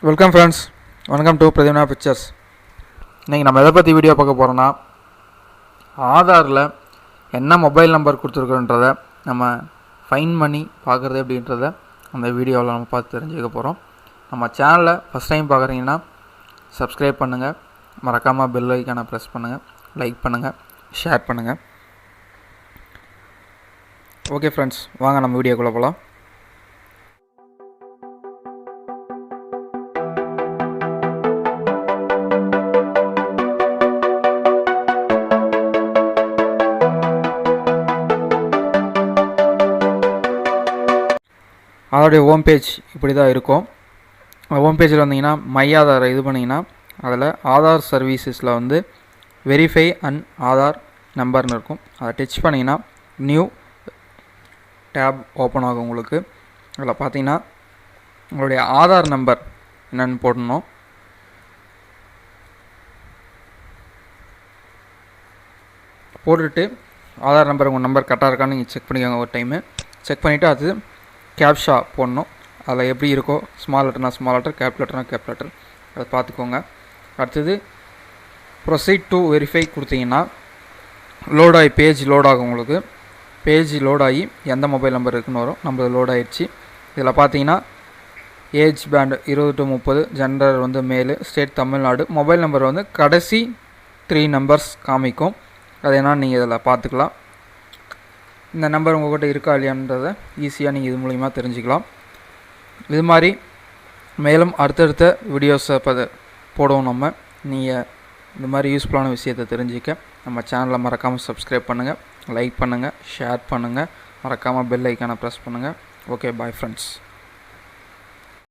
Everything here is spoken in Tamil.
வெல்கம் ஃப்ரெண்ட்ஸ், வணக்கம் டு பிரதினா பிக்சர்ஸ். இன்றைக்கி நம்ம எதை பற்றி வீடியோ பார்க்க போகிறோன்னா, ஆதாரில் என்ன மொபைல் நம்பர் கொடுத்துருக்குன்றத நம்ம ஃபைன் பண்ணி பார்க்குறது அப்படின்றத அந்த வீடியோவில் நம்ம பார்த்து தெரிஞ்சுக்க போகிறோம். நம்ம சேனலை ஃபஸ்ட் டைம் பார்க்குறீங்கன்னா சப்ஸ்கிரைப் பண்ணுங்கள், மறக்காமல் பெல் ஐக்கானை ப்ரெஸ் பண்ணுங்கள், லைக் பண்ணுங்கள், ஷேர் பண்ணுங்கள். ஓகே ஃப்ரெண்ட்ஸ், வாங்க நம்ம வீடியோக்குள்ளே போகலாம். அதோடைய ஹோம் பேஜ் இப்படி தான் இருக்கும். ஹோம் பேஜில் வந்தீங்கன்னா மை ஆதாரை இது பண்ணிங்கன்னா அதில் ஆதார் சர்வீசஸில் வந்து வெரிஃபை அண்ட் ஆதார் நம்பர்னு இருக்கும். அதை டச் பண்ணிங்கன்னா நியூ டேப் ஓப்பன் ஆகும். உங்களுக்கு அதில் பார்த்தீங்கன்னா உங்களுடைய ஆதார் நம்பர் என்னென்னு போடணும். போட்டுட்டு ஆதார் நம்பர் உங்கள் நம்பர் கரெக்டாக இருக்கான்னு நீங்கள் செக் பண்ணிக்கோங்க. ஒரு டைமு செக் பண்ணிவிட்டு அது கேப்ஷா போடணும். அதில் எப்படி இருக்கோ, ஸ்மால் லெட்டர்னா ஸ்மால் லெட்டர், கேப் லெட்டர்னா கேப் லெட்டர், அதை பார்த்துக்கோங்க. அடுத்தது ப்ரொசீட் டு வெரிஃபை கொடுத்தீங்கன்னா லோட் ஆகி பேஜ் லோட் ஆகும். உங்களுக்கு பேஜ் லோட் ஆகி எந்த மொபைல் நம்பர் இருக்குன்னு வரும். நம்ம லோட் ஆகிடுச்சு. இதில் பார்த்தீங்கன்னா ஏஜ் பேண்ட் 20 to 30, ஜெண்டர் வந்து மேலு, ஸ்டேட் தமிழ்நாடு, மொபைல் நம்பர் வந்து கடைசி 3 நம்பர்ஸ் காமிக்கும். அது என்னன்னு நீங்கள் இதில் பார்த்துக்கலாம். இந்த நம்பர் உங்கள்கிட்ட இருக்கா இல்லையான்றதை ஈஸியாக நீங்கள் இது மூலிமா தெரிஞ்சுக்கலாம். இது மாதிரி மேலும் அடுத்தடுத்த வீடியோஸை போடுவோம். நம்ம நீங்கள் இந்த மாதிரி யூஸ்ஃபுல்லான விஷயத்தை தெரிஞ்சுக்க நம்ம சேனலை மறக்காமல் சப்ஸ்கிரைப் பண்ணுங்கள், லைக் பண்ணுங்கள், ஷேர் பண்ணுங்கள், மறக்காமல் பெல் ஐக்கானை ப்ரெஸ் பண்ணுங்கள். Okay, bye friends.